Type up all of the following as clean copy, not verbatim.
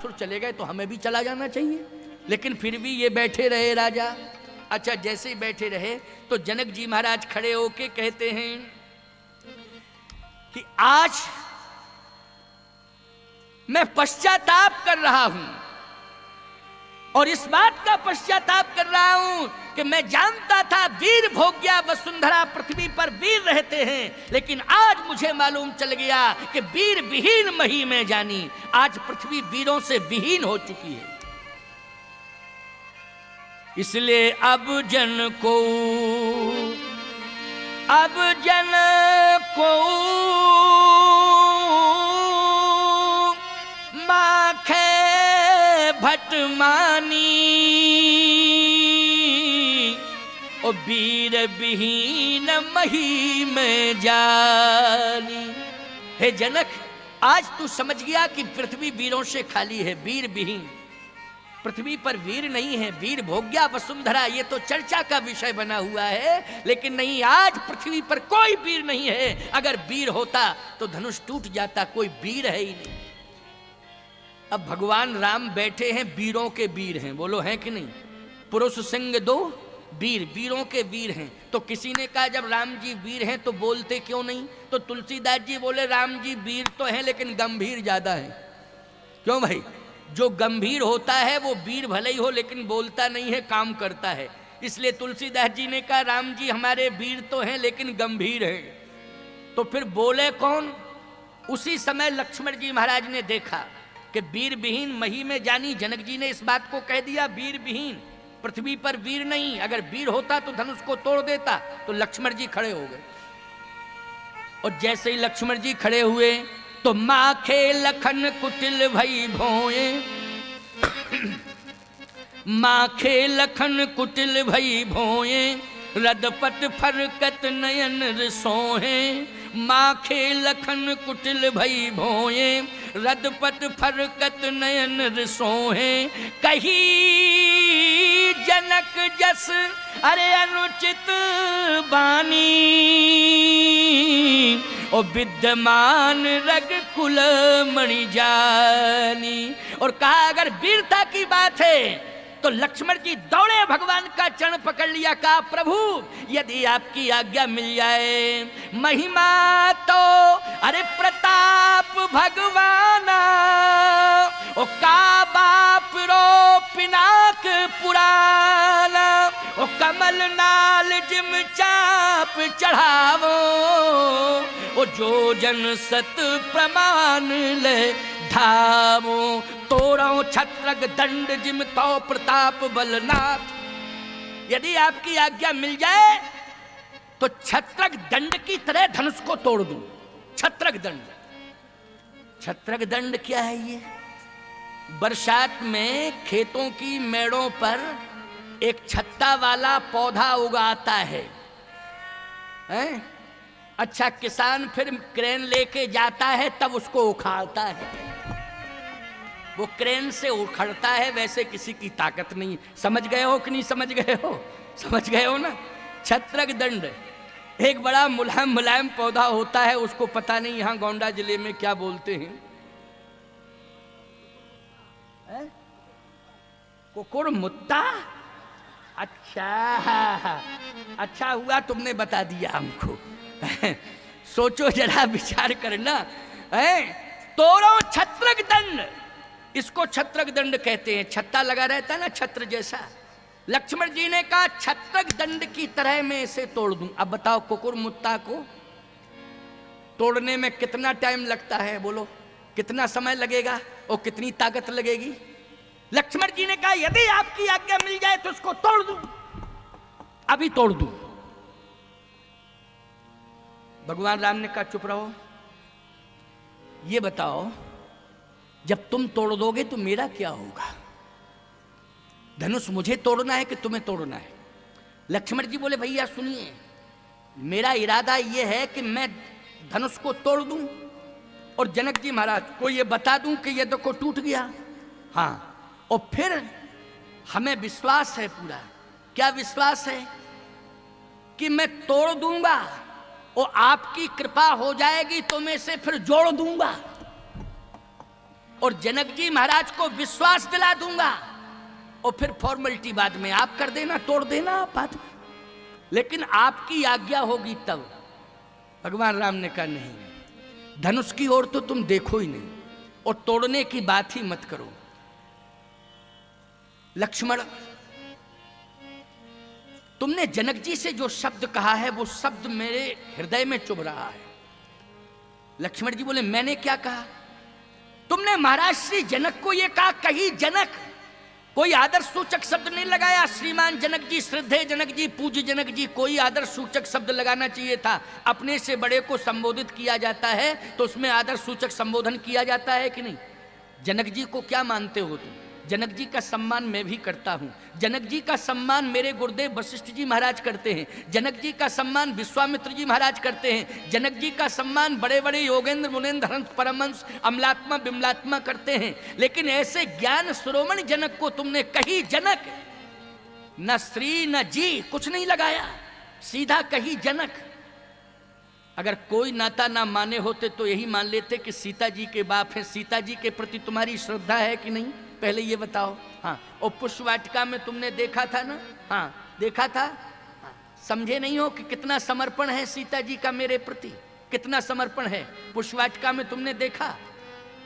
असुर चले गए तो हमें भी चला जाना चाहिए, लेकिन फिर भी ये बैठे रहे राजा। अच्छा, जैसे ही बैठे रहे तो जनक जी महाराज खड़े होके कहते हैं कि आज मैं पश्चाताप कर रहा हूं, और इस बात का पश्चाताप कर रहा हूं कि मैं जानता था वीर भोग्या वसुंधरा पृथ्वी पर वीर रहते हैं, लेकिन आज मुझे मालूम चल गया कि वीर विहीन मही में जानी। आज पृथ्वी वीरों से विहीन हो चुकी है। इसलिए अब जन को माखे भटमानी, ओ वीर विहीन मही में जानी। हे जनक, आज तू समझ गया कि पृथ्वी वीरों से खाली है, वीर विहीन। पृथ्वी पर वीर नहीं है, वीर भोग्या वसुंधरा ये तो चर्चा का विषय बना हुआ है, लेकिन नहीं, आज पृथ्वी पर कोई वीर नहीं है। अगर वीर होता तो धनुष टूट जाता, कोई वीर है ही नहीं। अब भगवान राम बैठे हैं, वीरों के वीर हैं, बोलो हैं कि नहीं? पुरुष सिंह दो वीर, वीरों के वीर हैं। तो किसी ने कहा जब राम जी वीर हैं तो बोलते क्यों नहीं? तो तुलसीदास जी बोले राम जी वीर तो हैं लेकिन गंभीर ज्यादा है। क्यों भाई? जो गंभीर होता है वो वीर भले ही हो लेकिन बोलता नहीं है, काम करता है। इसलिए तुलसीदास जी ने कहा राम जी हमारे वीर तो हैं लेकिन गंभीर हैं। तो फिर बोले कौन? उसी समय लक्ष्मण जी महाराज ने देखा कि वीर विहीन मही में जानी। जनक जी ने इस बात को कह दिया, वीर विहीन, पृथ्वी पर वीर नहीं। अगर वीर होता तो धनुष को तोड़ देता। तो लक्ष्मण जी खड़े हो गए, और जैसे ही लक्ष्मण जी खड़े हुए तो माखे लखन कुटिल भई भोए, माखे लखन कुटिल भई भोए, रदपट फरकत नयन रिसोहे। माखे लखन कुटिल भई भोए, रदपट फरकत नयन रिसोहे। कही जनक जस अरे अनुचित बानी, ओ विद्यमान रग कुल मणि जानी। और कहा अगर वीरता की बात है तो लक्ष्मण जी दौड़े भगवान का चरण पकड़ लिया। कहा प्रभु यदि आपकी आज्ञा मिल जाए, महिमा तो अरे प्रताप भगवाना, ओ का बाप रो पिनाक पुराना, ओ कमल नाल जिम चाप चढ़ावो, ओ जो जन सत प्रमाण ले धावो। तोड़ो छत्रक दंड जिम तो प्रताप बलनाथ। यदि आपकी आज्ञा मिल जाए तो छत्रक दंड की तरह धनुष को तोड़ दूं। छत्रक दंड, छत्रक दंड क्या है? ये बरसात में खेतों की मेड़ों पर एक छत्ता वाला पौधा उगाता है, हैं? अच्छा, किसान फिर क्रेन लेके जाता है तब उसको उखाड़ता है। वो क्रेन से उखड़ता है, वैसे किसी की ताकत नहीं। समझ गए हो कि नहीं समझ गए हो? समझ गए हो ना? छत्रक दंड एक बड़ा मुलायम मुलायम पौधा होता है, उसको पता नहीं यहाँ गोंडा जिले में क्या बोलते हैं, कुकुर मुत्ता। अच्छा हुआ तुमने बता दिया हमको। सोचो जरा, विचार करना। तोड़ो छत्रक दंड, इसको छत्रक दंड कहते हैं। छत्ता लगा रहता है ना, छत्र जैसा। लक्ष्मण जी ने कहा छत्रक दंड की तरह मैं इसे तोड़ दूं। अब बताओ कुकुर मुत्ता को तोड़ने में कितना टाइम लगता है? बोलो कितना समय लगेगा और कितनी ताकत लगेगी? लक्ष्मण जी ने कहा यदि आपकी आज्ञा मिल जाए तो उसको तोड़ दूं, अभी तोड़ दूं। भगवान राम ने कहा चुप रहो, ये बताओ जब तुम तोड़ दोगे तो मेरा क्या होगा? धनुष मुझे तोड़ना है कि तुम्हें तोड़ना है? लक्ष्मण जी बोले भैया सुनिए, मेरा इरादा यह है कि मैं धनुष को तोड़ दूं और जनक जी महाराज को ये बता दूं कि ये देखो टूट गया। हाँ, और फिर हमें विश्वास है पूरा। क्या विश्वास है? कि मैं तोड़ दूंगा और आपकी कृपा हो जाएगी तो मैं इसे फिर जोड़ दूंगा। और जनक जी महाराज को विश्वास दिला दूंगा और फिर फॉर्मेलिटी बाद में आप कर देना, तोड़ देना बात में, लेकिन आपकी आज्ञा होगी तब। भगवान राम ने कहा नहीं, धनुष की ओर तो तुम देखो ही नहीं और तोड़ने की बात ही मत करो। लक्ष्मण, तुमने जनक जी से जो शब्द कहा है वो शब्द मेरे हृदय में चुभ रहा है। लक्ष्मण जी बोले मैंने क्या कहा? तुमने महाराज श्री जनक को ये कहा, कही जनक, कोई आदर सूचक शब्द नहीं लगाया। श्रीमान जनक जी, श्रद्धेय जनक जी, पूज्य जनक जी, कोई आदर सूचक शब्द लगाना चाहिए था। अपने से बड़े को संबोधित किया जाता है तो उसमें आदर सूचक संबोधन किया जाता है कि नहीं? जनक जी को क्या मानते हो तुम? जनक जी का सम्मान मैं भी करता हूं। जनक जी का सम्मान मेरे गुरुदेव वशिष्ठ जी महाराज करते हैं। जनक जी का सम्मान विश्वामित्र जी महाराज करते हैं। जनक जी का सम्मान बड़े बड़े योगेंद्र मुनेन्द्र हंस परमहंस अमलात्मा बिमलात्मा करते हैं। लेकिन ऐसे ज्ञान शिरोमणि जनक को तुमने कही जनक, न श्री न जी कुछ नहीं लगाया, सीधा कही जनक। अगर कोई नाता ना माने होते तो यही मान लेते कि सीता जी के बाप हैं। सीता जी के प्रति तुम्हारी श्रद्धा है कि नहीं, पहले ये बताओ। हाँ, और पुष्प वाटिका में तुमने देखा था ना? हाँ देखा था। हाँ, समझे नहीं हो कि कितना समर्पण है सीता जी का मेरे प्रति, कितना समर्पण है। पुष्प वाटिका में तुमने देखा।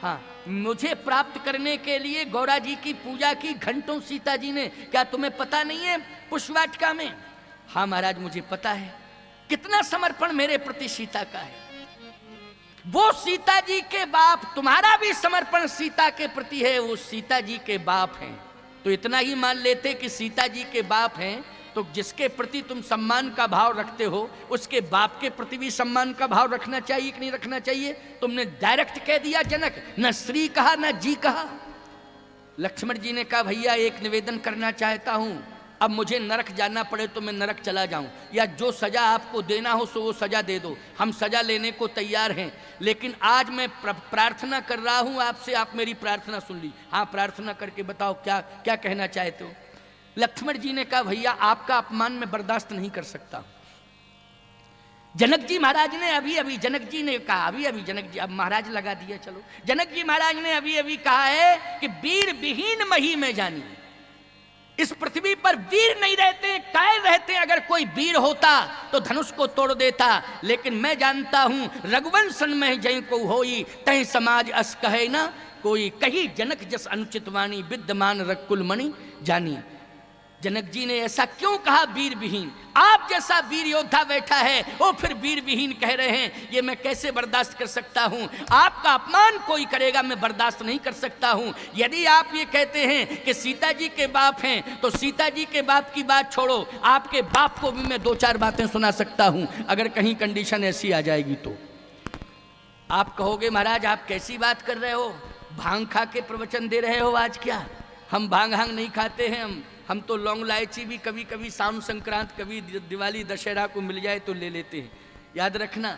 हाँ, मुझे प्राप्त करने के लिए गौरा जी की पूजा की घंटों सीता जी ने, क्या तुम्हें पता नहीं है पुष्प वाटिका में? हाँ महाराज मुझे पता है, कितना समर्पण मेरे प्रति सीता का है। वो सीता जी के बाप, तुम्हारा भी समर्पण सीता के प्रति है, वो सीता जी के बाप हैं। तो इतना ही मान लेते कि सीता जी के बाप हैं, तो जिसके प्रति तुम सम्मान का भाव रखते हो उसके बाप के प्रति भी सम्मान का भाव रखना चाहिए कि नहीं रखना चाहिए? तुमने डायरेक्ट कह दिया जनक, न श्री कहा न जी कहा। लक्ष्मण जी ने कहा भैया एक निवेदन करना चाहता हूं, अब मुझे नरक जाना पड़े तो मैं नरक चला जाऊं, या जो सजा आपको देना हो सो वो सजा दे दो, हम सजा लेने को तैयार हैं। लेकिन आज मैं प्रार्थना कर रहा हूं आपसे, आप मेरी प्रार्थना सुन ली। हाँ प्रार्थना करके बताओ क्या क्या कहना चाहते हो? लक्ष्मण जी ने कहा भैया आपका अपमान मैं बर्दाश्त नहीं कर सकता। जनक जी महाराज ने अभी अभी, जनक जी ने कहा अभी अभी, जनक जी अब महाराज लगा दिया, चलो जनक जी महाराज ने अभी अभी कहा है कि वीर विहीन मही में जानी। इस पृथ्वी पर वीर नहीं रहते, कायर रहते। अगर कोई वीर होता तो धनुष को तोड़ देता, लेकिन मैं जानता हूं रघुवंशन में जय को होई तय समाज अस कहे ना कोई, कही जनक जस अनुचित वाणी विद्यमान रकुल मणि जानी। जनक जी ने ऐसा क्यों कहा वीर विहीन? आप जैसा वीर योद्धा बैठा है वो फिर वीर विहीन कह रहे हैं, ये मैं कैसे बर्दाश्त कर सकता हूं? आपका अपमान कोई करेगा मैं बर्दाश्त नहीं कर सकता हूं। यदि आप ये कहते हैं कि सीता जी के बाप हैं तो सीता जी के बाप की बात छोड़ो, आपके बाप को भी मैं दो चार बातें सुना सकता हूं, अगर कहीं कंडीशन ऐसी आ जाएगी तो। आप कहोगे महाराज आप कैसी बात कर रहे हो, भांग खा के प्रवचन दे रहे हो आज क्या? हम भांग हांग नहीं खाते हैं, हम तो लौंग इलायची भी कभी कभी शाम संक्रांत, कभी दिवाली दशहरा को मिल जाए तो ले लेते हैं। याद रखना,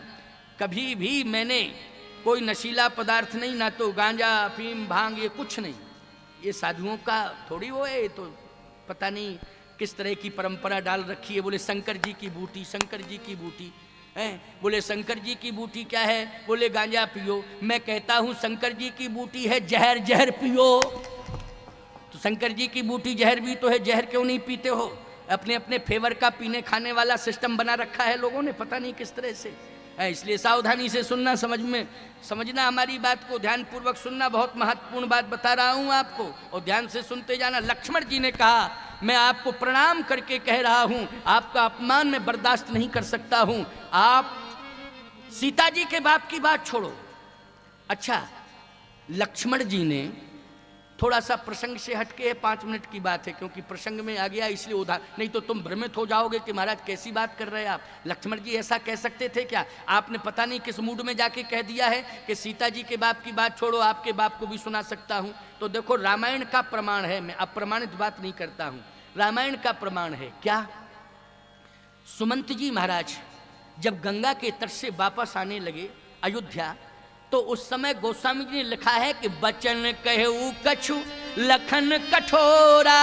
कभी भी मैंने कोई नशीला पदार्थ नहीं, ना तो गांजा अफीम भांग ये कुछ नहीं, ये साधुओं का थोड़ी वो है। तो पता नहीं किस तरह की परंपरा डाल रखी है। बोले शंकर जी की बूटी, शंकर जी की बूटी है। बोले शंकर जी की बूटी क्या है? बोले गांजा पियो। मैं कहता हूँ शंकर जी की बूटी है जहर, जहर पियो। तो शंकर जी की बूटी जहर भी तो है, जहर क्यों नहीं पीते हो? अपने अपने फेवर का पीने खाने वाला सिस्टम बना रखा है लोगों ने, पता नहीं किस तरह से है। इसलिए सावधानी से सुनना, समझना, हमारी बात को ध्यान पूर्वक सुनना। बहुत महत्वपूर्ण बात बता रहा हूं आपको और ध्यान से सुनते जाना। लक्ष्मण जी ने कहा मैं आपको प्रणाम करके कह रहा हूं, आपका अपमान मैं बर्दाश्त नहीं कर सकता हूं। आप सीता जी के बाप की बात छोड़ो। अच्छा, लक्ष्मण जी ने थोड़ा सा प्रसंग से हटके है, 5 मिनट की बात है, क्योंकि प्रसंग में आ गया इसलिए उधार, नहीं तो तुम भ्रमित हो जाओगे कि महाराज कैसी बात कर रहे हैं आप। लक्ष्मण जी ऐसा कह सकते थे क्या? आपने पता नहीं किस मूड में जाके कह दिया है कि सीता जी के बाप की बात छोड़ो, आपके बाप को भी सुना सकता हूं। तो देखो रामायण का प्रमाण है, मैं अप्रमाणित बात नहीं करता हूं, रामायण का प्रमाण है। क्या? सुमंत जी महाराज जब गंगा के तट से वापस आने लगे अयोध्या, तो उस समय गोस्वामी जी ने लिखा है कि बचन कहू कछु लखन कठोरा,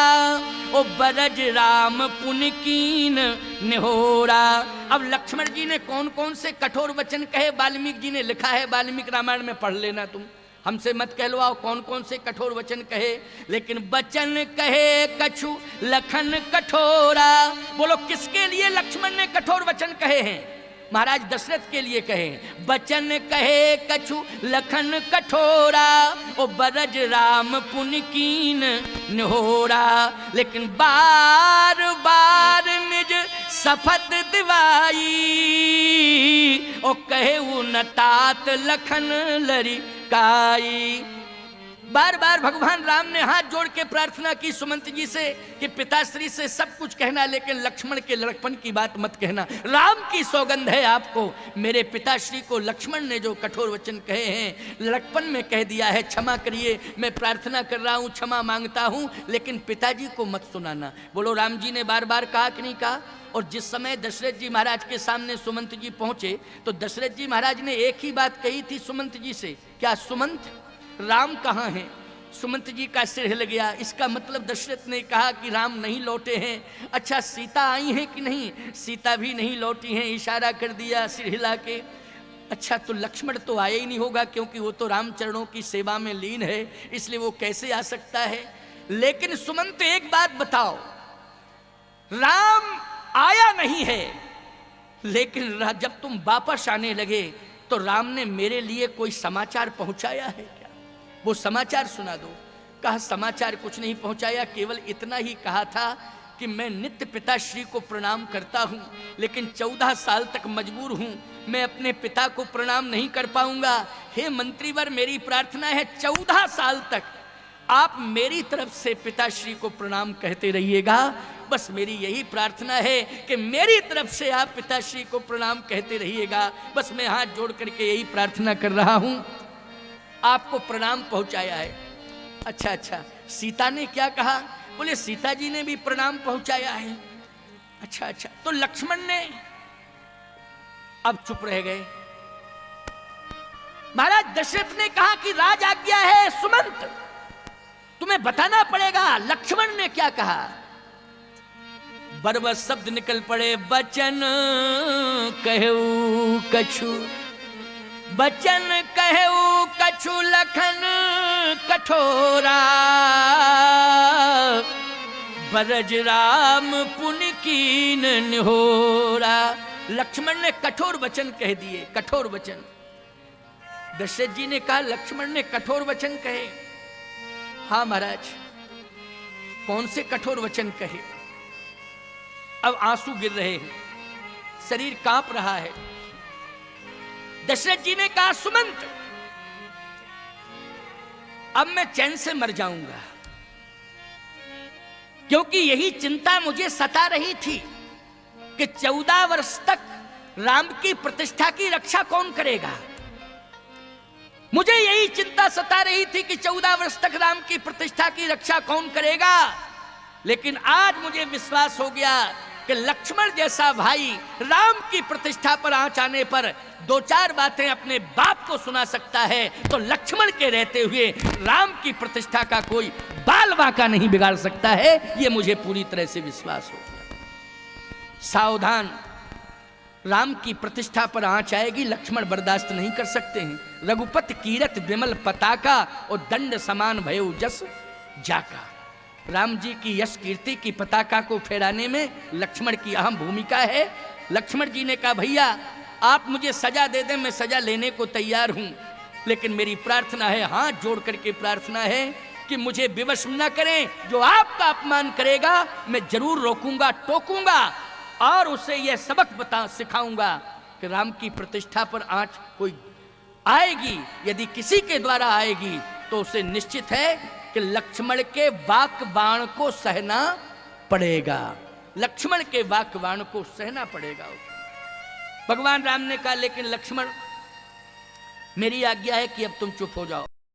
ओ बरज राम पुन कीन निहोरा। अब लक्ष्मण जी ने कौन कौन से कठोर वचन कहे वाल्मीकि जी ने लिखा है, वाल्मीकि रामायण में पढ़ लेना तुम। हमसे मत कहलवाओ कौन कौन से कठोर वचन कहे, लेकिन वचन कहे कछु लखन कठोरा। बोलो किसके लिए लक्ष्मण ने कठोर वचन कहे हैं? महाराज दशरथ के लिए कहे। वचन कहे कछु लखन कठोरा, ओ बरज राम पुन कीन निहोरा। लेकिन बार बार निज शपथ दिवाई, ओ कहे न तात लखन लरी काई। बार बार भगवान राम ने हाथ जोड़ के प्रार्थना की सुमंत जी से कि पिताश्री से सब कुछ कहना, लेकिन लक्ष्मण के लड़कपन की बात मत कहना। राम की सौगंध है आपको, मेरे पिताश्री को लक्ष्मण ने जो कठोर वचन कहे हैं लड़कपन में कह दिया है, क्षमा करिए, मैं प्रार्थना कर रहा हूँ, क्षमा मांगता हूँ, लेकिन पिताजी को मत सुनाना। बोलो राम जी ने बार बार कहा कि नहीं कहा? और जिस समय दशरथ जी महाराज के सामने सुमंत जी पहुंचे तो दशरथ जी महाराज ने एक ही बात कही थी सुमंत जी से, क्या सुमंत राम कहाँ हैं? सुमंत जी का सिर हिल गया। इसका मतलब दशरथ ने कहा कि राम नहीं लौटे हैं। अच्छा सीता आई हैं कि नहीं? सीता भी नहीं लौटी हैं, इशारा कर दिया सिर हिला के। अच्छा तो लक्ष्मण तो आया ही नहीं होगा, क्योंकि वो तो राम चरणों की सेवा में लीन है, इसलिए वो कैसे आ सकता है? लेकिन सुमंत एक बात बताओ, राम आया नहीं है, लेकिन जब तुम वापस आने लगे तो राम ने मेरे लिए कोई समाचार पहुंचाया है क्या? वो समाचार सुना दो। कहा समाचार कुछ नहीं पहुंचाया, केवल इतना ही कहा था कि मैं नित्य पिताश्री को प्रणाम करता हूं, लेकिन 14 साल तक मजबूर हूं, मैं अपने पिता को प्रणाम नहीं कर पाऊंगा। हे मंत्रीवर, मेरी प्रार्थना है 14 साल तक आप मेरी तरफ से पिताश्री को प्रणाम कहते रहिएगा। बस मेरी यही प्रार्थना है कि मेरी तरफ से आप पिताश्री को प्रणाम कहते रहिएगा। बस मैं हाथ जोड़ करके यही प्रार्थना कर रहा हूं। आपको प्रणाम पहुंचाया है। अच्छा अच्छा, सीता ने क्या कहा? बोले सीता जी ने भी प्रणाम पहुंचाया है। अच्छा अच्छा, तो लक्ष्मण ने? अब चुप रह गए। महाराज दशरथ ने कहा कि राज आज्ञा है सुमंत, तुम्हें बताना पड़ेगा लक्ष्मण ने क्या कहा। बरबस शब्द निकल पड़े, वचन कहू कछु, वचन कहू कछु लखन कठोरा, बरज राम पुन कीन निहोरा। लक्ष्मण ने कठोर वचन कह दिए, कठोर वचन। दशरथ जी ने कहा लक्ष्मण ने कठोर वचन कहे। हाँ महाराज, कौन से कठोर वचन कहे? अब आंसू गिर रहे हैं, शरीर कांप रहा है। दशरथ जी ने कहा सुमंत, अब मैं चैन से मर जाऊंगा, क्योंकि यही चिंता मुझे सता रही थी कि 14 वर्ष तक राम की प्रतिष्ठा की रक्षा कौन करेगा। मुझे यही चिंता सता रही थी कि 14 वर्ष तक राम की प्रतिष्ठा की रक्षा कौन करेगा। लेकिन आज मुझे विश्वास हो गया कि लक्ष्मण जैसा भाई राम की प्रतिष्ठा पर आंच आने पर 2-4 बातें अपने बाप को सुना सकता है, तो लक्ष्मण के रहते हुए राम की प्रतिष्ठा का कोई बाल बांका नहीं बिगाड़ सकता है। यह मुझे पूरी तरह से विश्वास हो गया। सावधान, राम की प्रतिष्ठा पर आंच आएगी, लक्ष्मण बर्दाश्त नहीं कर सकते हैं। रघुपति कीरत विमल पताका और दंड समान भयो जस जाका। राम जी की यश कीर्ति की पताका को फहराने में लक्ष्मण की अहम भूमिका है। लक्ष्मण जी ने कहा भैया आप मुझे सजा दे दें, मैं सजा लेने को तैयार हूं, लेकिन मेरी प्रार्थना है, हाथ जोड़ करके प्रार्थना है कि मुझे विवश न करें। जो आपका अपमान करेगा मैं जरूर रोकूंगा, टोकूंगा और उसे यह सबक सिखाऊंगा कि राम की प्रतिष्ठा पर आंच कोई आएगी, यदि किसी के द्वारा आएगी तो उसे निश्चित है कि लक्ष्मण के वाक बाण को सहना पड़ेगा। लक्ष्मण के वाक बाण को सहना पड़ेगा। भगवान राम ने कहा लेकिन लक्ष्मण मेरी आज्ञा है कि अब तुम चुप हो जाओ।